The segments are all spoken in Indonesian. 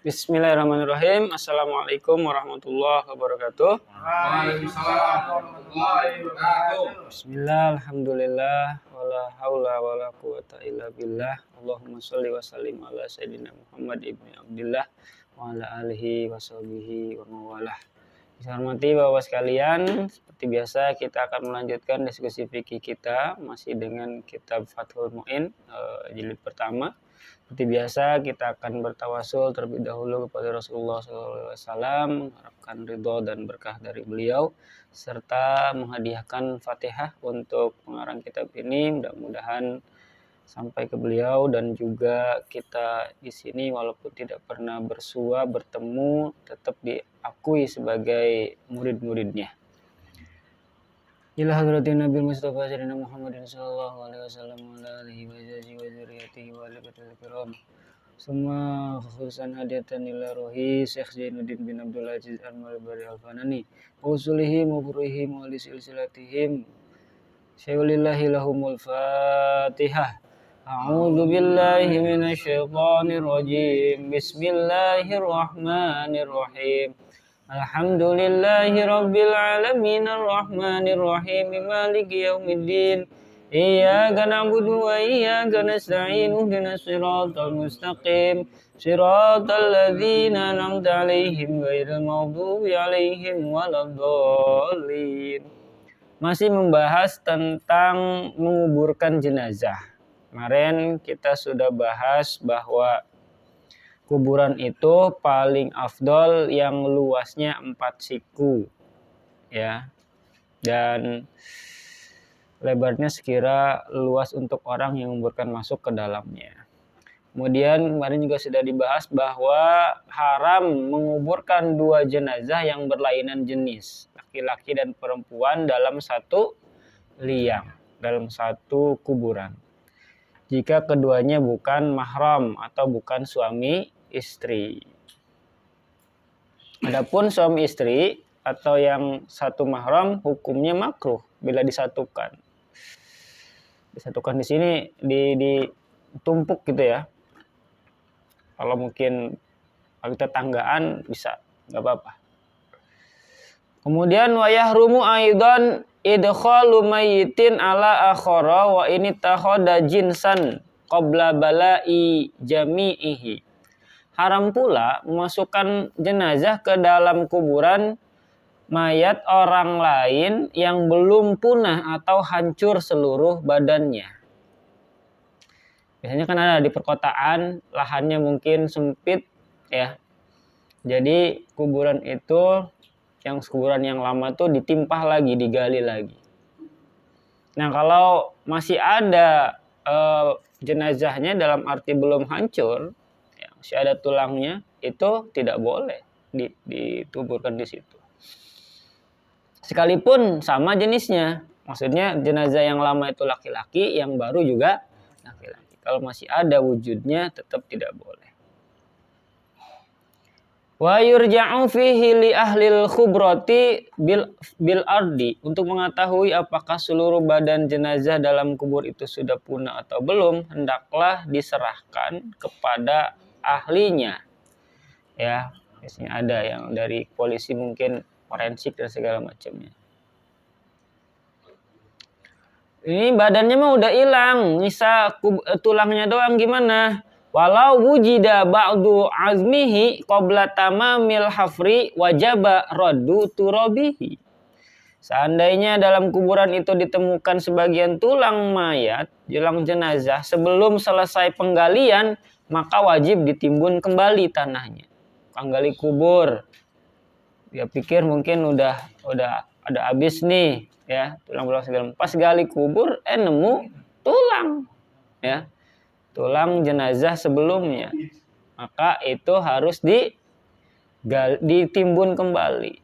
Bismillahirrahmanirrahim. Assalamualaikum warahmatullahi wabarakatuh. Waalaikumsalam warahmatullahi wabarakatuh. Bismillah, alhamdulillah, wala haula wala quwata illa billah. Allahumma sholli wa sallim ala sayyidina Muhammad ibni Abdillah wa ala alihi wa sahbihi wa mawalah. Dihormati Bapak sekalian, seperti biasa kita akan melanjutkan diskusi fikih kita masih dengan kitab Fathul Mu'in jilid pertama. Seperti biasa kita akan bertawasul terlebih dahulu kepada Rasulullah SAW, mengharapkan ridho dan berkah dari beliau, serta menghadiahkan Fatihah untuk pengarang kitab ini. Mudah-mudahan sampai ke beliau, dan juga kita di sini walaupun tidak pernah bersua bertemu tetap diakui sebagai murid-muridnya. Ila hadratin Nabi Mustafa Sayyidina Muhammadin sallallahu alaihi wasallam wa ala alihi wa sahbihi wa dzurriyyatihi wa alihi kiram. Semua khususan hadiatan ila rohi Syekh Zainuddin bin Abdul Aziz Al-Malbari Al-Fanani wa usulihim wa furuhihim wa li silsilatihim. Syai'ulillahi lahumul Fatihah. A'udzu billahi minasyaitonir rajim. Bismillahirrahmanirrahim. Alhamdulillahi rabbil alamin arrahmanir rahim maliki yaumiddin. Iyyaka na'budu wa iyyaka nasta'in ihdinas siratal mustaqim siratal ladzina an'amta 'alaihim ghairil maghdubi 'alaihim waladdallin. Masih membahas tentang menguburkan jenazah. Kemarin kita sudah bahas bahwa kuburan itu paling afdol yang luasnya 4 siku, ya, dan lebarnya sekira luas untuk orang yang menguburkan masuk ke dalamnya. Kemudian kemarin juga sudah dibahas bahwa haram menguburkan 2 jenazah yang berlainan jenis, laki-laki dan perempuan, dalam satu liang, dalam satu kuburan, jika keduanya bukan mahram atau bukan suami istri. Adapun suami istri atau yang satu mahram hukumnya makruh bila disatukan. Disatukan di sini ditumpuk gitu ya. Kalau mungkin kalau tetanggaan bisa, nggak apa-apa. Kemudian wa yahrumu aidan idkhalu mayyitin ala akhara wa ini takhada jinsan qabla bala'i jami'ihi. Haram pula memasukkan jenazah ke dalam kuburan mayat orang lain yang belum punah atau hancur seluruh badannya. Biasanya kan ada di perkotaan, lahannya mungkin sempit ya. Jadi kuburan itu, yang kuburan yang lama tuh ditimpah lagi, digali lagi. Nah, kalau masih ada jenazahnya dalam arti belum hancur, masih ada tulangnya, itu tidak boleh dituburkan di situ. Sekalipun sama jenisnya, maksudnya jenazah yang lama itu laki-laki, yang baru juga laki-laki. Kalau masih ada wujudnya, tetap tidak boleh. Wa yurja'u fihi li ahlil khubrati bil ardi. Untuk mengetahui apakah seluruh badan jenazah dalam kubur itu sudah punah atau belum, hendaklah diserahkan kepada ahlinya. Ya, biasanya ada yang dari polisi mungkin forensik dan segala macamnya. Ini badannya mah udah hilang, nyisa tulangnya doang, gimana? Walau wujida ba'du azmihi qabla tamamil hafri wajaba raddu turabihi. Seandainya dalam kuburan itu ditemukan sebagian tulang mayat, tulang jenazah, sebelum selesai penggalian, maka wajib ditimbun kembali tanahnya. Gali kubur, dia pikir mungkin udah ada habis nih, ya, tulang-tulang segala. Pas gali kubur, nemu tulang, ya, tulang jenazah sebelumnya, maka itu harus ditimbun kembali.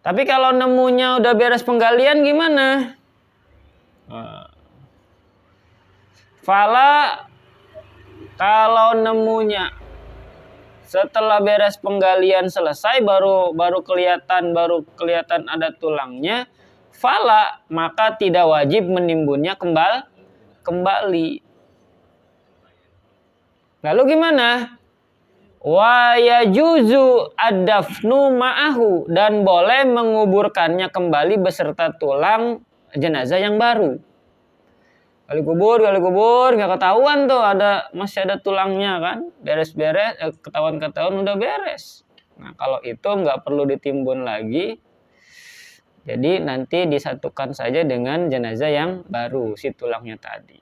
Tapi kalau nemunya udah beres penggalian gimana? Fala, kalau nemunya setelah beres penggalian selesai baru kelihatan ada tulangnya, fala, maka tidak wajib menimbunnya kembali. Lalu gimana? Wa yajuzu ad-dafnu ma'ahu, dan boleh menguburkannya kembali beserta tulang jenazah yang baru. Kali kubur nggak ketahuan tuh masih ada tulangnya kan, beres-beres ketahuan udah beres. Nah kalau itu nggak perlu ditimbun lagi, jadi nanti disatukan saja dengan jenazah yang baru si tulangnya tadi.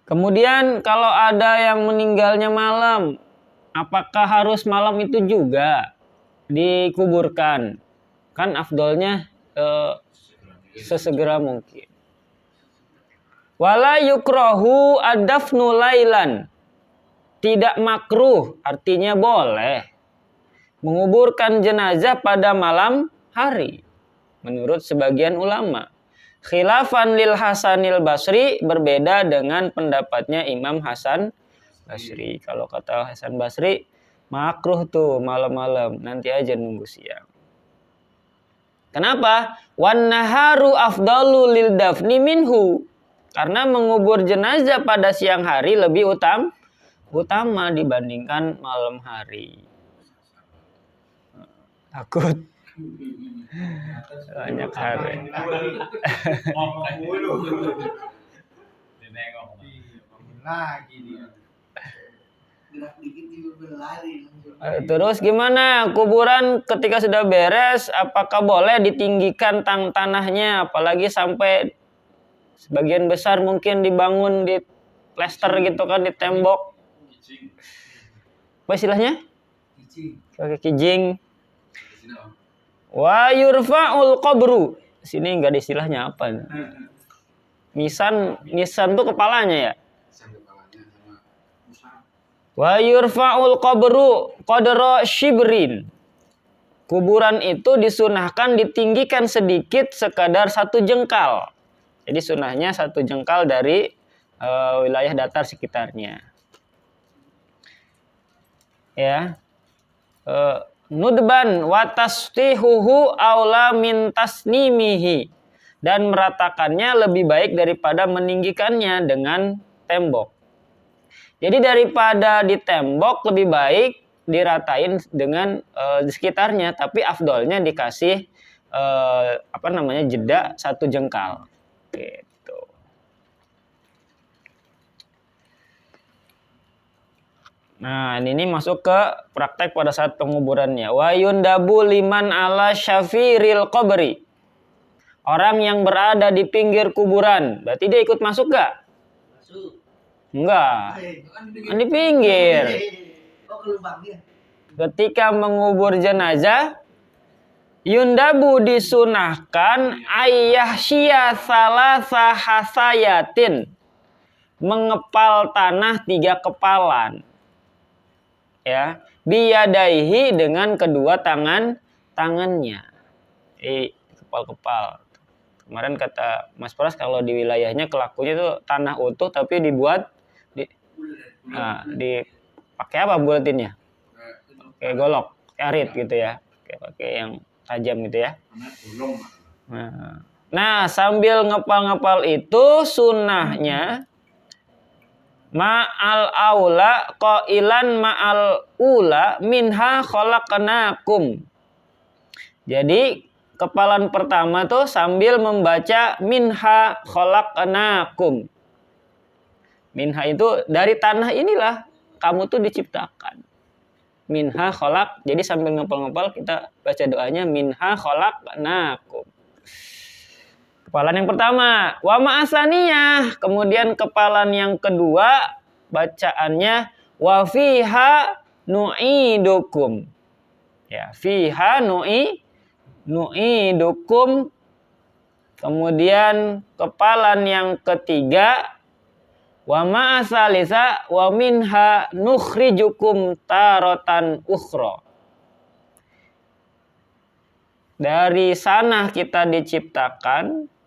Kemudian kalau ada yang meninggalnya malam, apakah harus malam itu juga dikuburkan? Kan afdolnya sesegera mungkin. Wala yukrahu ad-dafnu lailan. Tidak makruh, artinya boleh menguburkan jenazah pada malam hari menurut sebagian ulama. Khilafan lil Hasanil Basri, berbeda dengan pendapatnya Imam Hasan Basri. Kalau kata Hasan Basri, makruh tuh malam-malam, nanti aja nunggu siang. Kenapa? Wan naharu afdalu lil dafni minhu. Karena mengubur jenazah pada siang hari lebih utama dibandingkan malam hari. Takut banyak hari. Terus gimana kuburan ketika sudah beres, apakah boleh ditinggikan tanahnya, apalagi sampai sebagian besar mungkin dibangun di plester gitu kan, di tembok. Apa istilahnya? Pakai kijing. Wa yurfa'ul qabru. Sini enggak ada istilahnya apa. Nisan tuh kepalanya ya. Wa yurfa'ul qabru qadra shibrin. Kuburan itu disunahkan ditinggikan sedikit sekadar 1 jengkal. Jadi sunahnya 1 jengkal dari wilayah datar sekitarnya. Ya. Nudban wa tasfihuhu aula min tasnimihi, dan meratakannya lebih baik daripada meninggikannya dengan tembok. Jadi daripada ditembok lebih baik diratain dengan di sekitarnya, tapi afdolnya dikasih jeda 1 jengkal. Gitu. Nah, ini masuk ke praktek pada saat penguburannya. Wa yundabu liman ala syafiril qabri. Orang yang berada di pinggir kuburan, berarti dia ikut masuk gak? Masuk. Enggak. Di pinggir. Ketika mengubur jenazah, yundabu disunahkan ayyahsyiya salasa hasayatin, mengepal tanah 3 kepalan. Ya, biyadaihi, dengan kedua tangannya. Kepal-kepal. Kemarin kata Mas Pras kalau di wilayahnya kelakunya itu tanah utuh tapi dibuat pakai apa buletinnya? Kayak golok, kayak arit gitu ya. Pakai yang tajam gitu ya. Nah, sambil ngepal-ngepal itu sunahnya ma'al aula qailan ma'al ula minha khalaqnakum. Jadi kepalan pertama tuh sambil membaca minha khalaqnakum. Minha itu dari tanah inilah kamu tuh diciptakan. Minha khalaq, jadi sambil ngepal-ngepal kita baca doanya minha khalaqnakum. Kepalan yang pertama, wa ma'asaniyah. Kemudian kepalan yang kedua bacaannya wa fiha nu'idukum. Ya, fiha nu'idukum. Kemudian kepalan yang ketiga wa ma'asalisa wa minha nukhrijukum taratan ukhra. Dari sana kita diciptakan.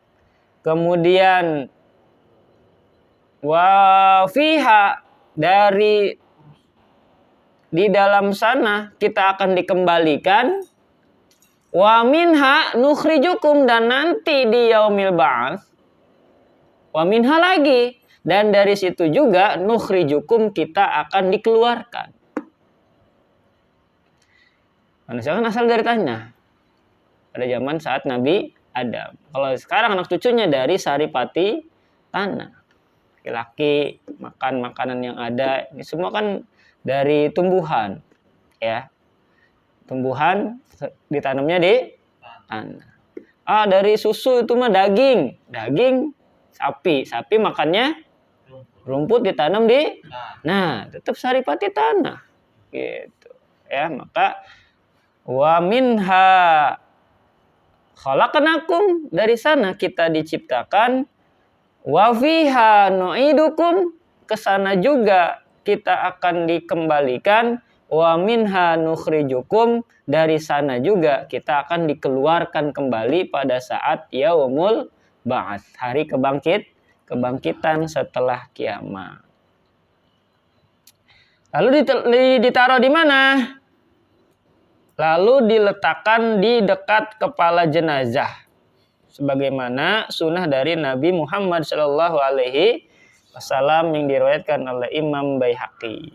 Kemudian wa fiha, di dalam sana kita akan dikembalikan. Wa minha nukhrijukum, dan nanti di yaumil ba'ats wa minha lagi, Dan dari situ juga nukhrijukum, kita akan dikeluarkan. Manusia kan asal dari tanah. Pada zaman saat Nabi Adam. Kalau sekarang anak cucunya dari saripati tanah. Laki-laki makan makanan yang ada. Ini semua kan dari tumbuhan. Ya. Tumbuhan ditanamnya di tanah. Dari susu itu mah daging. Daging sapi. Sapi makannya rumput ditanam di. Nah, tetap saripati tanah. Gitu. Ya, maka wa minha khalaqnakum, dari sana kita diciptakan, wa fiha nu'idukum, ke sana juga kita akan dikembalikan, wa minha nukhrijukum, dari sana juga kita akan dikeluarkan kembali pada saat yaumul ba'ats, hari kebangkitan setelah kiamat. Lalu ditaruh di mana? Lalu diletakkan di dekat kepala jenazah, sebagaimana sunnah dari Nabi Muhammad SAW yang diriwayatkan oleh Imam Baihaqi.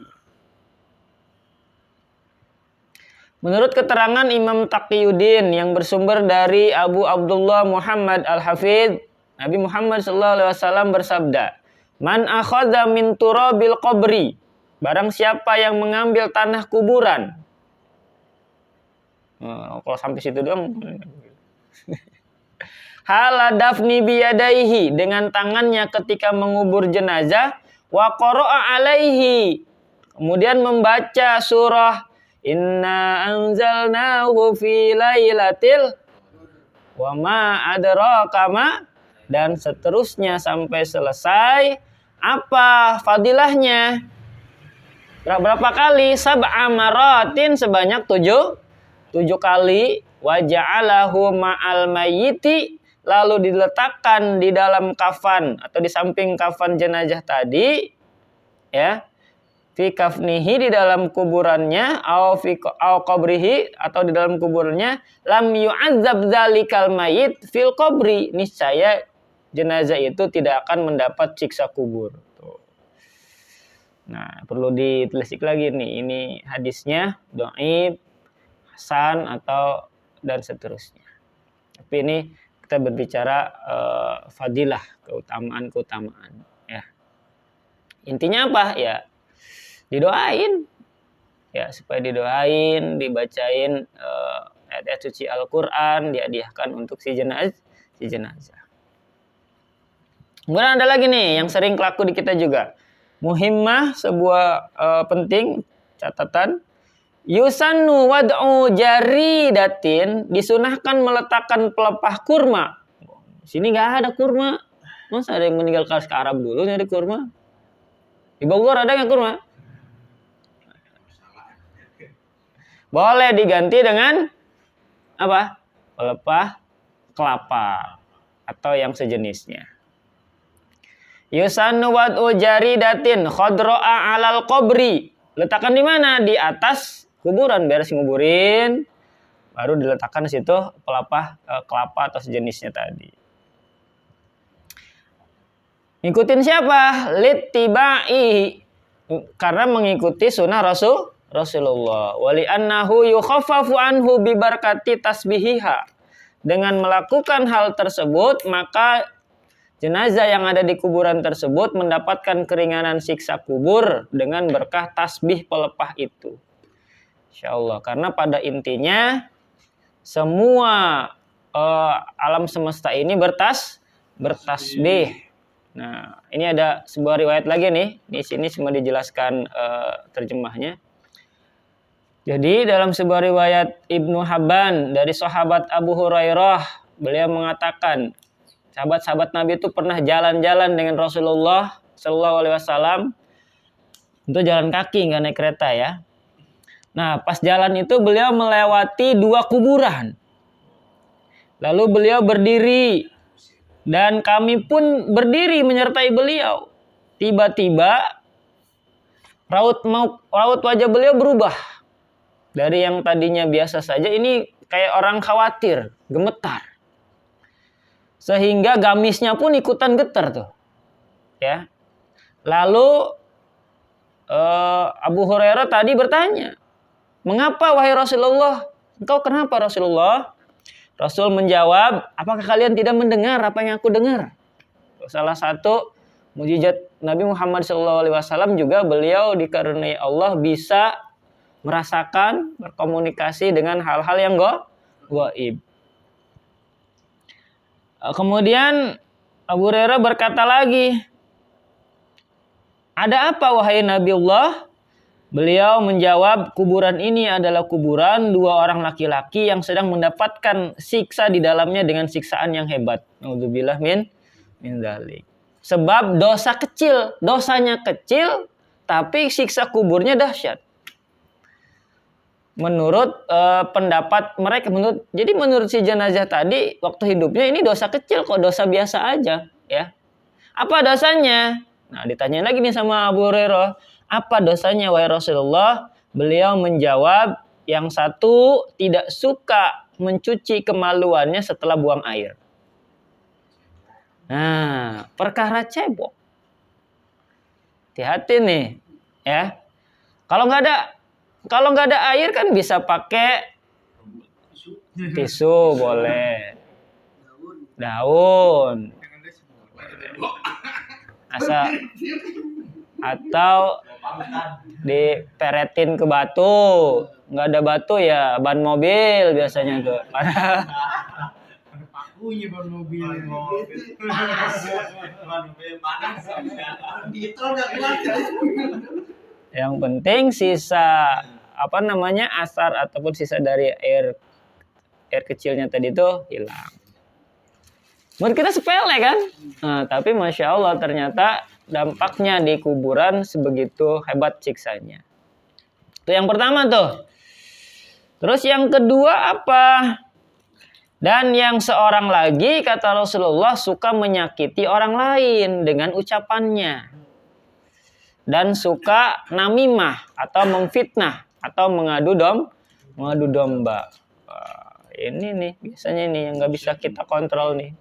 Menurut keterangan Imam Taqiyuddin yang bersumber dari Abu Abdullah Muhammad Al-Hafidh, Nabi Muhammad SAW bersabda, "Man akhadha min turabil qabri," barang siapa yang mengambil tanah kuburan. Kalau sampai situ doang. Haladafni biyadaihi, dengan tangannya ketika mengubur jenazah, wa qara'a alaihi, kemudian membaca surah Inna anzalnahu fi lailatil wa ma adraka ma, dan seterusnya sampai selesai. Apa fadilahnya? Berapa kali? Sab'a maratin, sebanyak 7 kali. Wa ja'alahu ma'al mayyiti, lalu diletakkan di dalam kafan atau di samping kafan jenazah tadi, ya, fi kafnihi, di dalam kuburannya, au qabrihi, atau di dalam kuburannya, lam yu'azzab zalikal mayyit fil qabri, niscaya jenazah itu tidak akan mendapat siksa kubur. Tuh. Nah, perlu ditelisik lagi nih, ini hadisnya dhaif, hasan, atau dan seterusnya. Tapi ini kita berbicara fadilah, keutamaan, ya. Intinya apa? Ya, didoain, ya, supaya didoain, dibacain ayat-ayat suci Al-Qur'an, dihadiahkan untuk si jenazah. Kemudian ada lagi nih yang sering kelaku di kita juga. Muhimmah, sebuah penting, catatan. Yusannu wad'u jaridatin, disunahkan meletakkan pelepah kurma. Sini nggak ada kurma. Masa ada yang meninggal ke Arab dulu nyari kurma? Di Bogor ada nggak kurma? Boleh diganti dengan apa? Pelepah kelapa atau yang sejenisnya. Yusannu wad'u jaridatin khadra'a 'alal qabri. Letakkan di mana? Di atas kuburan, beres nguburin, baru diletakkan di situ pelepah kelapa atau sejenisnya tadi. Ngikutin siapa? Littiba'i, karena mengikuti sunnah Rasulullah. Wali annahu yukhaffafu anhu bi barakati tasbihiha. Dengan melakukan hal tersebut, maka jenazah yang ada di kuburan tersebut mendapatkan keringanan siksa kubur dengan berkah tasbih pelepah itu. Insyaallah, karena pada intinya semua alam semesta ini bertasbih. Nah, ini ada sebuah riwayat lagi nih. Di sini semua dijelaskan terjemahnya. Jadi dalam sebuah riwayat Ibnu Habban dari sahabat Abu Hurairah, beliau mengatakan, sahabat-sahabat Nabi itu pernah jalan-jalan dengan Rasulullah Shallallahu Alaihi Wasallam. Untuk jalan kaki, nggak naik kereta ya. Nah, pas jalan itu beliau melewati 2 kuburan. Lalu beliau berdiri, dan kami pun berdiri menyertai beliau. Tiba-tiba raut wajah beliau berubah. Dari yang tadinya biasa saja, ini kayak orang khawatir, gemetar. Sehingga gamisnya pun ikutan getar tuh. Ya. Lalu Abu Hurairah tadi bertanya, "Mengapa wahai Rasulullah? Engkau kenapa Rasulullah?" Rasul menjawab, "Apakah kalian tidak mendengar apa yang aku dengar?" Salah satu mujizat Nabi Muhammad SAW juga beliau dikaruniai Allah bisa merasakan, berkomunikasi dengan hal-hal yang gaib. Kemudian Abu Hurairah berkata lagi, "Ada apa wahai Nabiullah?" Beliau menjawab, "Kuburan ini adalah kuburan dua orang laki-laki yang sedang mendapatkan siksa di dalamnya dengan siksaan yang hebat." Naudzubillah min dzalik. Sebab dosa kecil, dosanya kecil, tapi siksa kuburnya dahsyat. Menurut pendapat mereka, jadi menurut si jenazah tadi waktu hidupnya ini dosa kecil kok, dosa biasa aja, ya. Apa dosanya? Nah, ditanya lagi nih sama Abu Hurairah, "Apa dosanya wahai Rasulullah?" Beliau menjawab, yang satu tidak suka mencuci kemaluannya setelah buang air. Nah, perkara cebok. Hati-hati nih, ya. Kalau nggak ada air kan bisa pakai tisu, boleh. Daun. Atau diperetin ke batu. Nggak ada batu ya ban mobil biasanya tuh. Pakunya ban mobil. Yang penting sisa asar ataupun sisa dari air kecilnya tadi itu hilang. Menurut kita sepele kan? Nah, tapi Masya Allah ternyata dampaknya di kuburan sebegitu hebat siksanya. Itu yang pertama tuh. Terus yang kedua apa? Dan yang seorang lagi, kata Rasulullah, suka menyakiti orang lain dengan ucapannya. Dan suka namimah atau memfitnah atau mengadu domba. Ini nih biasanya nih yang nggak bisa kita kontrol nih.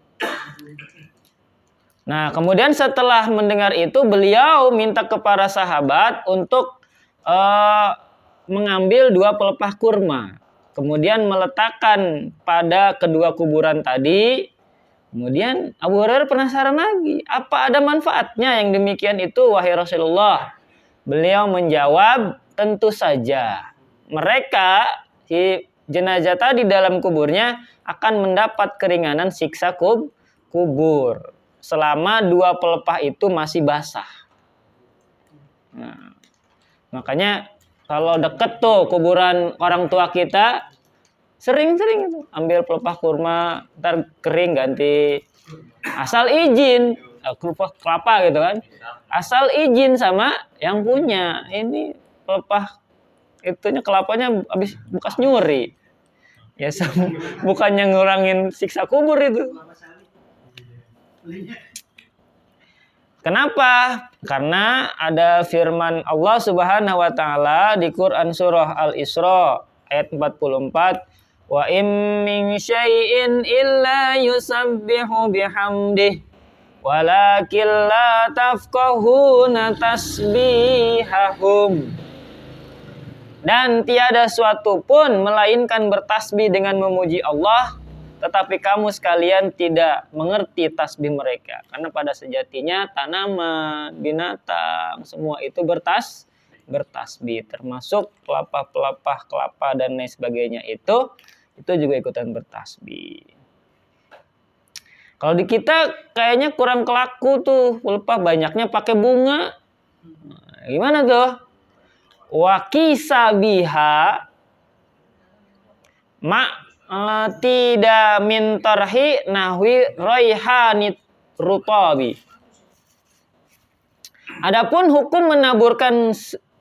Nah, kemudian setelah mendengar itu beliau minta kepada sahabat untuk mengambil 2 pelepah kurma. Kemudian meletakkan pada kedua kuburan tadi. Kemudian Abu Hurairah penasaran lagi, apa ada manfaatnya yang demikian itu wahai Rasulullah? Beliau menjawab, tentu saja. Mereka, si jenazah tadi dalam kuburnya akan mendapat keringanan siksa kubur selama 2 pelepah itu masih basah. Nah, makanya kalau deket tuh kuburan orang tua kita, sering-sering itu ambil pelepah kurma, ntar kering ganti. Asal izin, kelapa gitu kan. Asal izin sama yang punya. Ini pelepah itunya kelapanya habis bekas nyuri. Ya bukannya ngurangin siksa kubur itu. Kenapa? Karena ada firman Allah Subhanahu wa taala di Quran surah Al-Isra ayat 44, "Wa in min syai'in illa yusabbihu bihamdihi walakin la tafqahuna tasbihahum." Dan tiada suatu pun melainkan bertasbih dengan memuji Allah, tetapi kamu sekalian tidak mengerti tasbih mereka. Karena pada sejatinya tanaman, binatang, semua itu bertasbih. Termasuk pelepah kelapa dan lain sebagainya itu juga ikutan bertasbih. Kalau di kita kayaknya kurang kelaku tuh, pelepah banyaknya pakai bunga. Nah, gimana tuh? Wa kisabiha tidak min tarhi nahwi raihanit rutabi. Adapun hukum menaburkan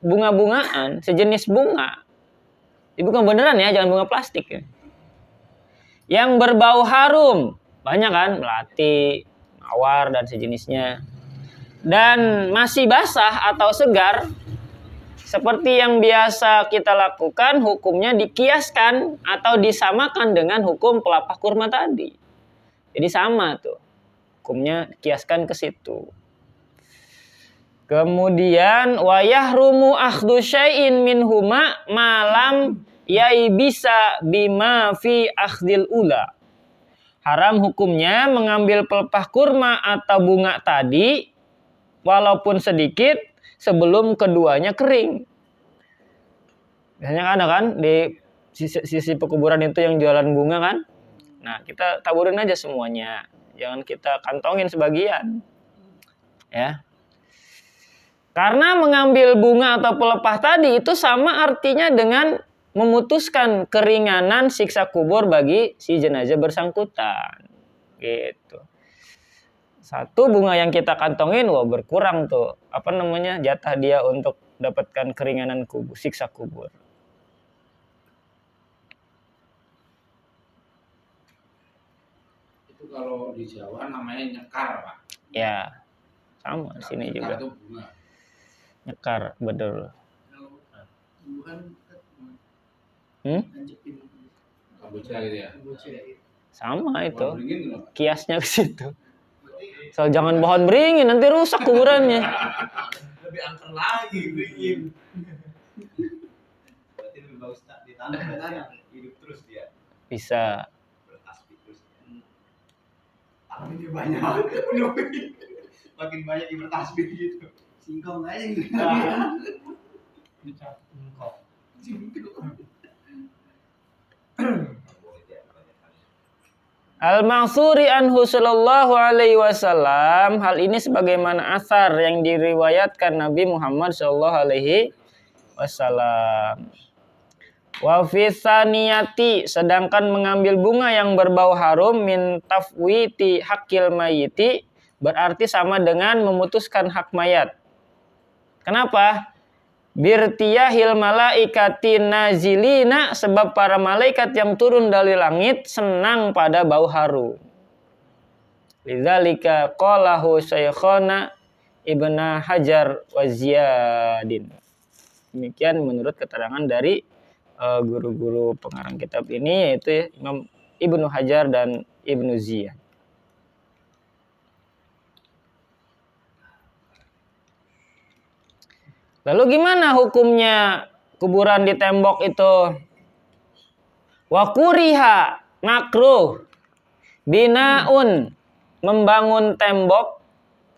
bunga-bungaan, sejenis bunga, ini bukan beneran ya, jangan bunga plastik ya, yang berbau harum, banyak kan, melati, mawar dan sejenisnya, dan masih basah atau segar, seperti yang biasa kita lakukan, hukumnya dikiaskan atau disamakan dengan hukum pelepah kurma tadi. Jadi sama tuh, hukumnya dikiaskan ke situ. Kemudian wa yahrumu akhdhu syai'in minhuma malam bisa bima fi akhdil ula. Haram hukumnya mengambil pelepah kurma atau bunga tadi walaupun sedikit sebelum keduanya kering. Biasanya ada kan di sisi pekuburan itu yang jualan bunga kan. Nah, kita taburin aja semuanya. Jangan kita kantongin sebagian. Ya. Karena mengambil bunga atau pelepah tadi itu sama artinya dengan memutuskan keringanan siksa kubur bagi si jenazah bersangkutan. Gitu. Satu bunga yang kita kantongin, berkurang tuh. Jatah dia untuk dapatkan keringanan kubur, siksa kubur. Itu kalau di Jawa namanya nyekar, Pak. Ya, sama di sini juga. Itu bunga. Nyekar, betul. Kamboja gitu ya. Sama itu. Kiasnya ke situ. So, jangan pohon beringin, nanti rusak kuburannya. Lebih angker lagi beringin. Berarti lebih bagus di tanah hidup terus dia. Bisa. Bertasbih terus. Ini banyak. Makin banyak yang bertasbih gitu. Singkong aja gitu. Al-Mansuri anhu sallallahu alaihi wasallam, hal ini sebagaimana asar yang diriwayatkan Nabi Muhammad sallallahu alaihi wasallam. Wa fi tsaniyati, sedangkan mengambil bunga yang berbau harum min tafwiti haqqil mayyiti berarti sama dengan memutuskan hak mayat. Kenapa? Birtiyahil malaikati nazilina, sebab para malaikat yang turun dari langit senang pada bau harum. Lidzalika qalahu Syekhona Ibnu Hajar wa Ziyadin. Demikian menurut keterangan dari guru-guru pengarang kitab ini, yaitu Imam Ibnu Hajar dan Ibnu Ziyad. Lalu gimana hukumnya kuburan di tembok itu? Wa kuriha, makruh. Binaun, membangun tembok.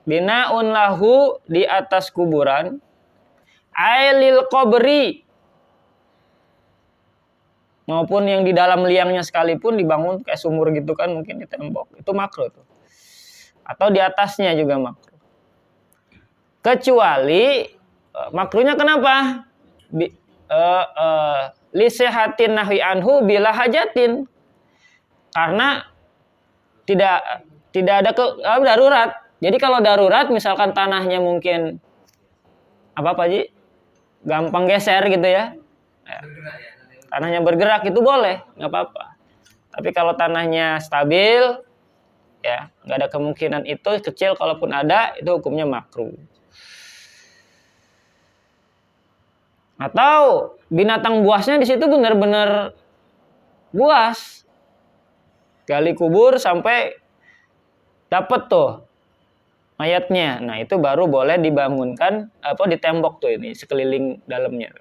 Binaun lahu, di atas kuburan. Ailil qabri, maupun yang di dalam liangnya sekalipun dibangun kayak sumur gitu kan, mungkin di tembok. Itu makruh tuh. Atau di atasnya juga makruh. Kecuali makruhnya kenapa? Lisehatin nahwi anhu bila hajatin. Karena tidak ada darurat. Jadi kalau darurat misalkan tanahnya mungkin Pak Ji? Gampang geser gitu ya. Tanahnya bergerak itu boleh, nggak apa-apa. Tapi kalau tanahnya stabil, ya nggak ada kemungkinan itu, kecil kalaupun ada, itu hukumnya makruh. Atau binatang buasnya di situ benar-benar buas, gali kubur sampai dapat tuh mayatnya. Nah itu baru boleh dibangunkan di tembok tuh ini sekeliling dalamnya.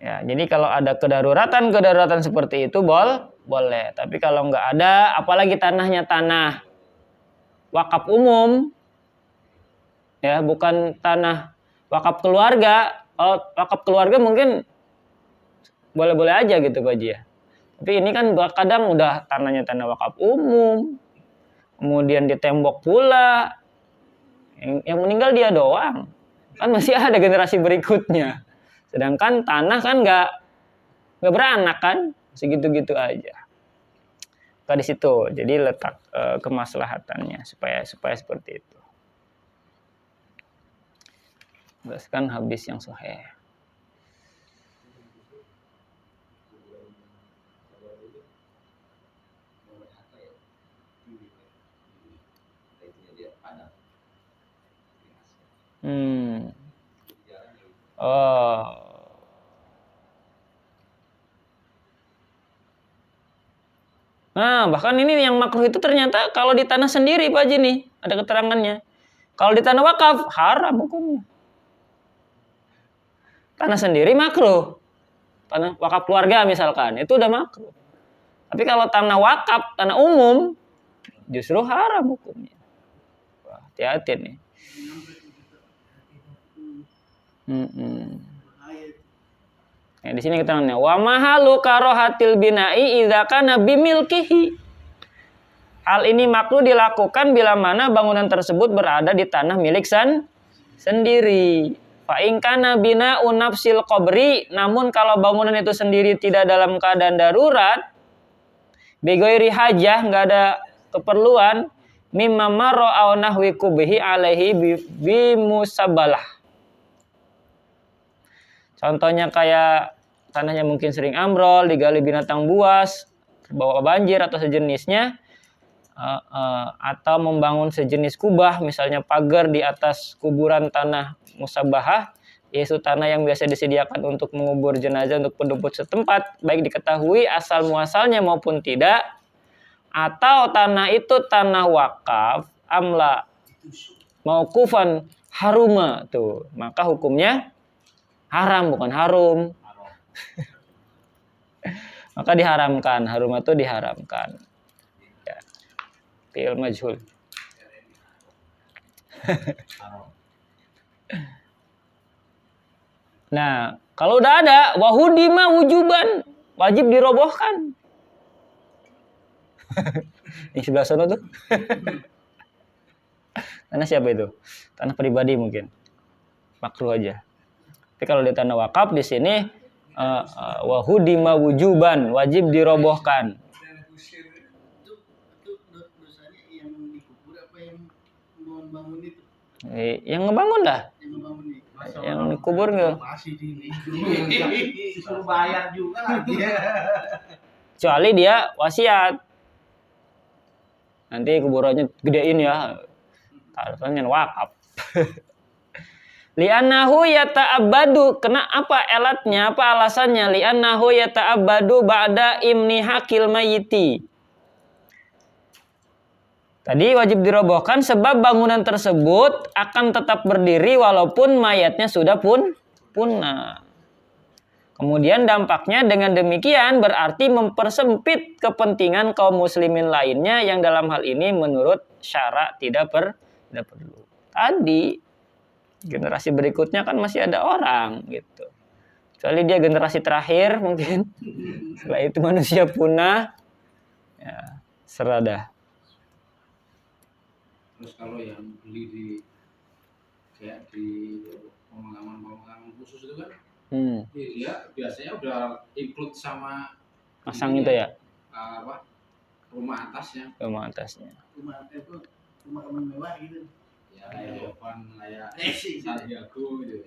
Ya, jadi kalau ada kedaruratan seperti itu boleh. Tapi kalau nggak ada, apalagi tanahnya tanah wakaf umum, ya bukan tanah wakaf keluarga. Kalau wakaf keluarga mungkin boleh-boleh aja gitu Pak Ji ya. Tapi ini kan kadang udah tanahnya tanah wakaf umum, kemudian ditembok pula, yang meninggal dia doang, kan masih ada generasi berikutnya. Sedangkan tanah kan nggak beranak kan, segitu-gitu aja. Di situ, jadi letak kemaslahatannya supaya seperti itu. Berdasarkan hadis yang sahih. Nah, bahkan ini yang makruh itu ternyata kalau di tanah sendiri Pak Haji nih, ada keterangannya. Kalau di tanah wakaf haram hukumnya. Tanah sendiri makruh. Tanah wakaf keluarga misalkan, itu udah makruh. Tapi kalau tanah wakaf, tanah umum, justru haram hukumnya. Wah, hati-hati nih. Nah, di sini keterangannya wa mahalu karohatil bina'i idza kana bimilkihi. Hal ini makruh dilakukan bila mana bangunan tersebut berada di tanah milik sendiri. Fa in kana bina'u nafsil qabri, namun kalau bangunan itu sendiri tidak dalam keadaan darurat, bighairi hajah, enggak ada keperluan, mimma marra aw nahwi kubihi alaihi bimusabbalah. Contohnya kayak tanahnya mungkin sering ambrol, digali binatang buas, terbawa banjir atau sejenisnya, atau membangun sejenis kubah, misalnya pagar di atas kuburan tanah musabahah, yaitu tanah yang biasa disediakan untuk mengubur jenazah untuk penduduk setempat, baik diketahui asal muasalnya maupun tidak, atau tanah itu tanah wakaf, amla mauqufan haruma, tuh, maka hukumnya haram, bukan harum. Maka diharamkan, haruma itu diharamkan. Ya. Fi'il majhul. Nah, kalau udah ada wahudima wujuban, wajib dirobohkan. Di sebelah sana tuh. Tanah siapa itu? Tanah pribadi mungkin. Makruh aja. Tapi kalau di tanah wakaf di sini wahudima wujuban, wajib dirobohkan. Dosanya yang dikubur apa yang membangun itu? Yang ngebangun lah. Yang membangun itu. Yang dikubur nggak? Masih disuruh bayar juga lagi. Kecuali dia wasiat. Nanti kuburannya gedein ya. Taruhnya wakaf. Li'annahu yata'abbadu, kena apa elatnya, apa alasannya? Li'annahu yata'abbadu ba'da imni hakil mayyiti. Tadi wajib dirobohkan sebab bangunan tersebut akan tetap berdiri walaupun mayatnya sudah punah. Kemudian dampaknya dengan demikian berarti mempersempit kepentingan kaum muslimin lainnya yang dalam hal ini menurut syara tidak perlu. Tadi generasi berikutnya kan masih ada orang gitu. Kecuali dia generasi terakhir mungkin. Setelah itu manusia punah. Ya, serada. Terus kalau yang beli di kayak di pemakaman khusus itu kan, dia biasanya udah include sama Masang itu ya? Rumah atasnya. Rumah atasnya. Rumah itu rumah mewah gitu. Ya kayak depan kayak Sandiago gitu.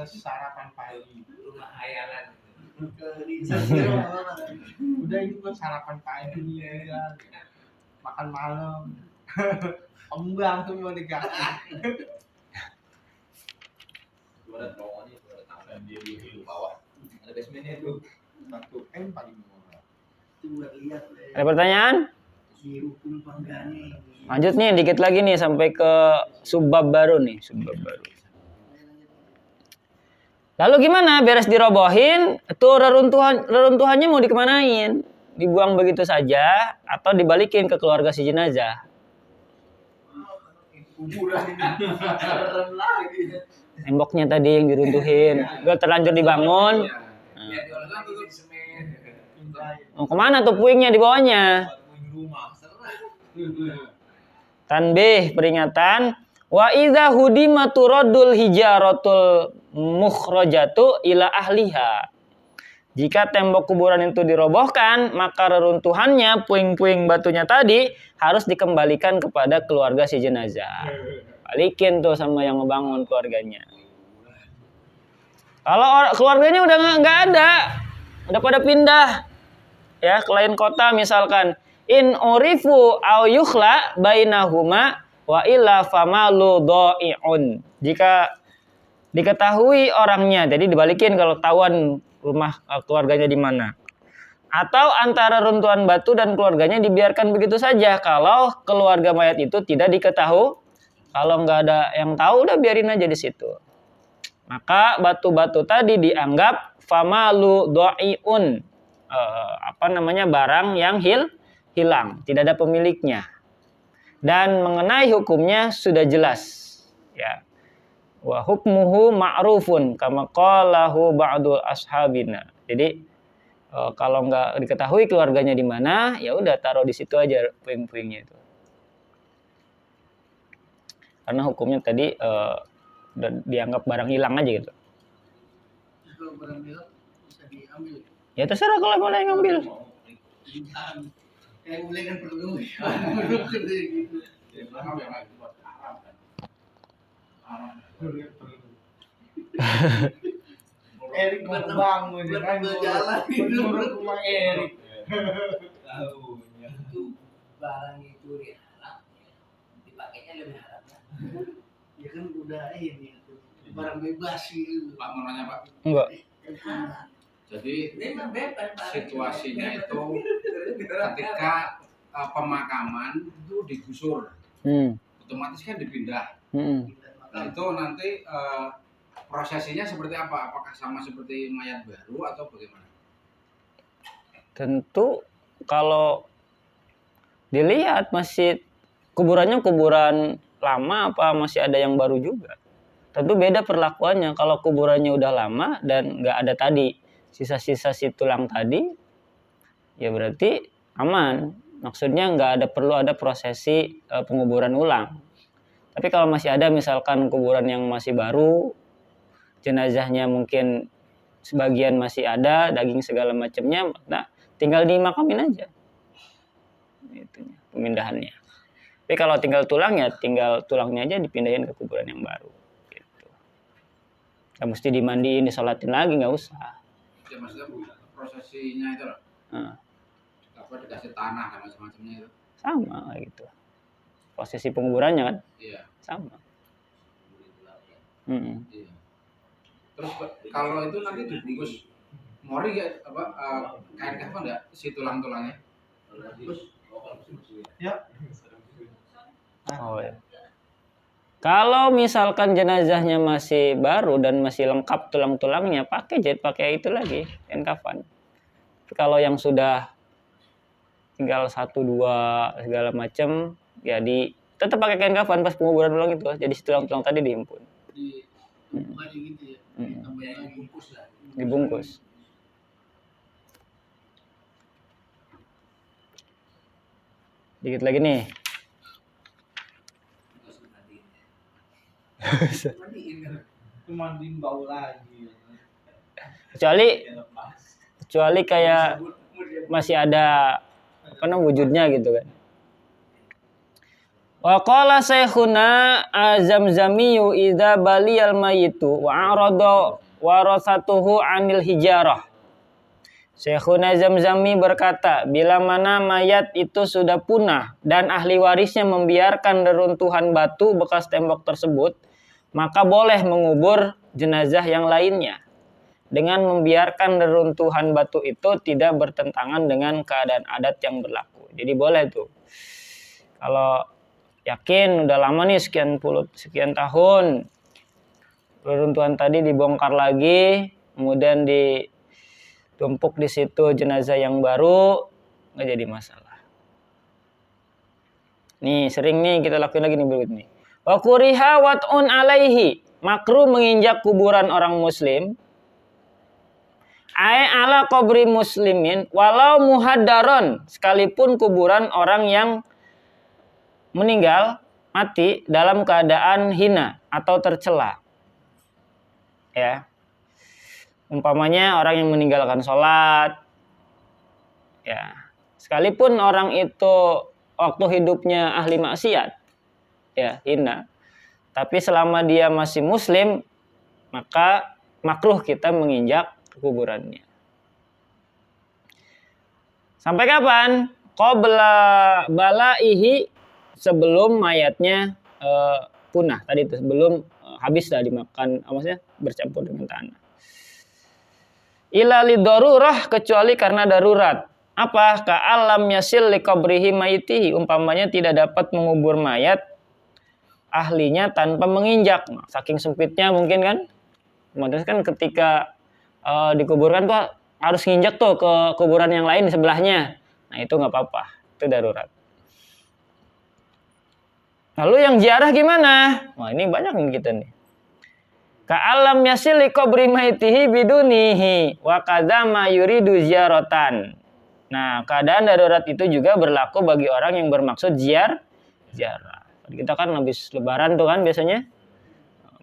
Sarapan pagi. Rumah hayalan. Udah itu kan sarapan pagi ya. Makan malam. Kembang semua dikasih. Ada terowongan itu, ada tangga di bawah. Ada basementnya itu. Satu paling murah. Itu buat lihat. Ada pertanyaan? Di hukum panggani. Lanjut nih dikit lagi nih sampai ke subbab baru nih, subbab baru. Lalu gimana? Beres dirobohin, itu reruntuhannya mau dikemanain? Dibuang begitu saja atau dibalikin ke keluarga si jenazah? Kuburan ini. Serem lagi. Temboknya tadi yang diruntuhin, udah terlanjur dibangun. Mau kemana tuh puingnya di bawahnya? Tanbih, peringatan. Wa idza hudima turaddul hijaratul mukhrajatu ila ahliha. Jika tembok kuburan itu dirobohkan, maka reruntuhannya, puing-puing batunya tadi harus dikembalikan kepada keluarga si jenazah. Balikin tuh sama yang ngebangun keluarganya. Kalau keluarganya udah nggak ada, udah pada pindah ya ke lain kota misalkan, in urifu au yukhla bainahuma wa illa famalu dha'i'un. Jika diketahui orangnya, jadi dibalikin kalau tahuan rumah keluarganya di mana. Atau antara runtuhan batu dan keluarganya dibiarkan begitu saja kalau keluarga mayat itu tidak Kalau nggak ada yang tahu, udah biarin aja di situ. Maka batu-batu tadi dianggap famalu do'iun, barang yang hilang, tidak ada pemiliknya. Dan mengenai hukumnya sudah jelas, ya. Wa hukmuhu ma'rufun kama qalahu ba'dul ashabina. Jadi kalau nggak diketahui keluarganya di mana, ya udah taruh di situ aja puing-puingnya itu. Karena hukumnya tadi dianggap barang hilang aja gitu. Kalau barang hilang bisa diambil. Ya terserah kalau mau yang ngambil. Yang boleh kan perlu. Gitu. Erik mau bangun kan jalan menurut rumah Erik. Itu barang itu diharap, dipakainya lebih harap. Ya kan udah ini barang bebas gitu. Pak mau nanya Pak. Enggak. Jadi situasinya itu ketika pemakaman itu digusur, otomatis kan dipindah. Nah itu nanti prosesinya seperti apa? Apakah sama seperti mayat baru atau bagaimana? Tentu kalau dilihat masih kuburannya kuburan lama apa masih ada yang baru juga. Tentu beda perlakuannya. Kalau kuburannya udah lama dan nggak ada tadi sisa-sisa si tulang tadi, ya berarti aman. Maksudnya perlu ada prosesi penguburan ulang. Tapi kalau masih ada misalkan kuburan yang masih baru, jenazahnya mungkin sebagian masih ada, daging segala macamnya, nah tinggal dimakamin aja. Itunya, pemindahannya. Tapi kalau tinggal tulangnya aja dipindahin ke kuburan yang baru. Gitu. Nggak mesti dimandiin, disolatin lagi, nggak usah. Ya maksudnya prosesinya itu loh. Dikasih tanah dan macam-macamnya itu. Sama gitu. Prosesi penguburannya kan? Iya. Sama. Iya. Terus kalau itu nanti dibungkus mori ya kain kafan nggak si tulang-tulangnya? Ya. Oh ya. Kalau misalkan jenazahnya masih baru dan masih lengkap tulang-tulangnya, pakai itu lagi kain kafan. Kalau yang sudah tinggal 1, 2 segala macam, ya tetap pakai kain kafan pas penguburan ulang itu. Jadi tulang-tulang tadi dihimpun. Bukan gitu ya. Tambahin lagi bungkus lah. Dibungkus. Dikit lagi nih. Mandiin bau lagi. Kecuali kayak masih ada wujudnya gitu kan. Wa qala syekhuna Azamzamiyu idza baliyal mayitu wa arada warasatuhu anil hijarah. Syekhuna Zamzami berkata, bila mana mayat itu sudah punah dan ahli warisnya membiarkan reruntuhan batu bekas tembok tersebut, maka boleh mengubur jenazah yang lainnya. Dengan membiarkan reruntuhan batu itu tidak bertentangan dengan keadaan adat yang berlaku. Jadi boleh tuh. Kalau yakin udah lama nih sekian tahun, reruntuhan tadi dibongkar lagi, kemudian ditumpuk di situ jenazah yang baru, nggak jadi masalah. Nih sering nih kita lakuin lagi nih berikut nih. Wa kuriha wat'un alaihi, makruh menginjak kuburan orang muslim. Ai ala qabri muslimin walau muhaddaron, sekalipun kuburan orang yang meninggal mati dalam keadaan hina atau tercela. Ya. Umpamanya orang yang meninggalkan sholat, ya, sekalipun orang itu waktu hidupnya ahli maksiat, ya, hina, tapi selama dia masih muslim, maka makruh kita menginjak kuburannya. Sampai kapan? Qabla balaihi, sebelum mayatnya punah. Tadi itu sebelum habis dah dimakan, maksudnya bercampur dengan tanah. Ila li darurah, kecuali karena darurat. Apa? Ka'alam yasil li qabrihi mayitihi, umpamanya tidak dapat mengubur mayat ahlinya tanpa menginjak. Nah, saking sempitnya mungkin kan. Otomatis kan ketika dikuburkan tuh harus nginjak tuh ke kuburan yang lain di sebelahnya. Nah itu nggak apa-apa, itu darurat. Lalu yang ziarah gimana? Wah ini banyak nih kita nih. Ka'alam yasili qabri maitihi bidunihi wa kadzama yuridu ziyaratan. Nah, keadaan darurat itu juga berlaku bagi orang yang bermaksud ziarah. Kita kan habis lebaran tuh kan biasanya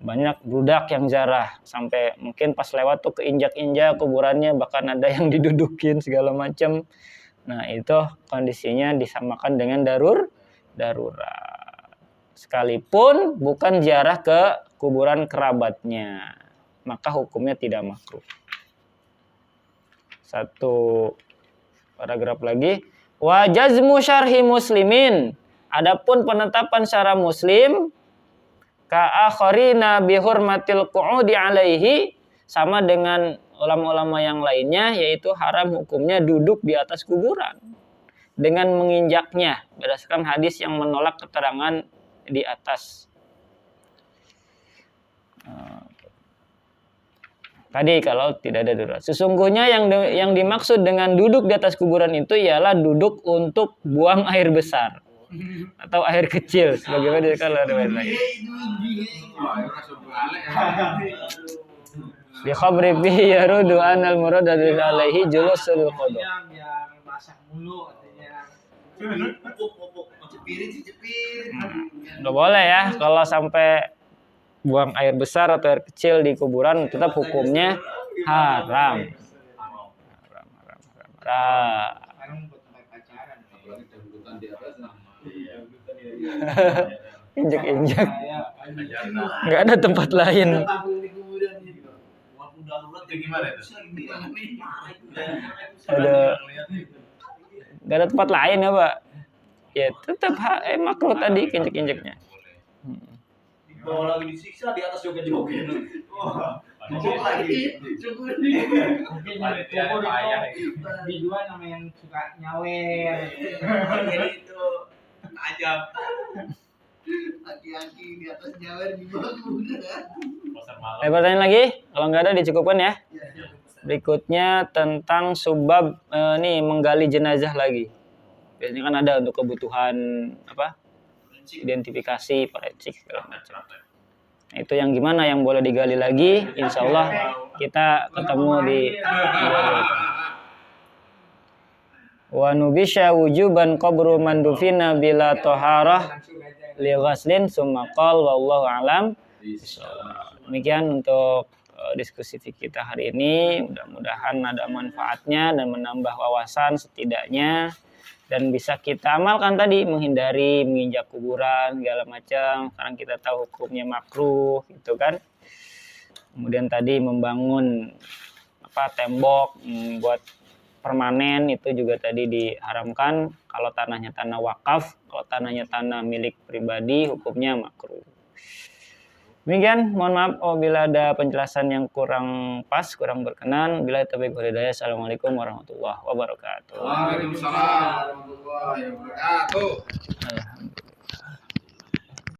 banyak budak yang ziarah sampai mungkin pas lewat tuh keinjak-injak kuburannya, bahkan ada yang didudukin segala macam. Nah, itu kondisinya disamakan dengan darurat. Sekalipun bukan ziarah ke kuburan kerabatnya, maka hukumnya tidak makruh. Satu paragraf lagi. Wa jazmu syarhi muslimin. Adapun penetapan syarah Muslim ka'akharina bihurmatil qu'udi alaihi, sama dengan ulama-ulama yang lainnya, yaitu haram hukumnya duduk di atas kuburan dengan menginjaknya berdasarkan hadis yang menolak keterangan di atas. Tadi kalau tidak ada darurat. Sesungguhnya yang dimaksud dengan duduk di atas kuburan itu ialah duduk untuk buang air besar atau air kecil sebagaimana kalau ada lain. Di khabri bi yarudu anal murad alaihi julusul qada. Yang masak mulu katanya. Pupuk cepirin. Nggak boleh ya kalau sampai buang air besar atau air kecil di kuburan, tetap hukumnya haram. Injek-injek. Nggak ada tempat lain. Nggak ada tempat lain ya Pak. Ya tetap makruh tadi injek-injeknya. Kalau lagi disiksa di atas joget-joget. Cukup lagi. Dijual sama yang suka nyawer. Itu tajam. Aki-aki di atas nyawer di bawah kuburan. Ada pertanyaan lagi? Kalau nggak ada dicukupkan ya. Berikutnya tentang subbab menggali jenazah lagi. Biasanya kan ada untuk kebutuhan apa? Identifikasi, forensik segala macam. Nah, itu yang gimana yang boleh digali lagi? Insya Allah kita ketemu di wa nubisha wujuban qabru man dufina bila toharah li ghaslin summa qal wallahu alam. Demikian untuk diskusi kita hari ini. Mudah-mudahan ada manfaatnya dan menambah wawasan setidaknya, dan bisa kita amalkan tadi, menghindari menginjak kuburan segala macam. Sekarang kita tahu hukumnya makruh gitu kan. Kemudian tadi membangun tembok buat permanen itu juga tadi diharamkan. Kalau tanahnya tanah wakaf, kalau tanahnya tanah milik pribadi, hukumnya makruh. Demikian, mohon maaf apabila ada penjelasan yang kurang pas, kurang berkenan. Bila taufiq wal hidayah. Assalamualaikum warahmatullahi wabarakatuh. Waalaikumsalam warahmatullahi wabarakatuh. Alhamdulillah.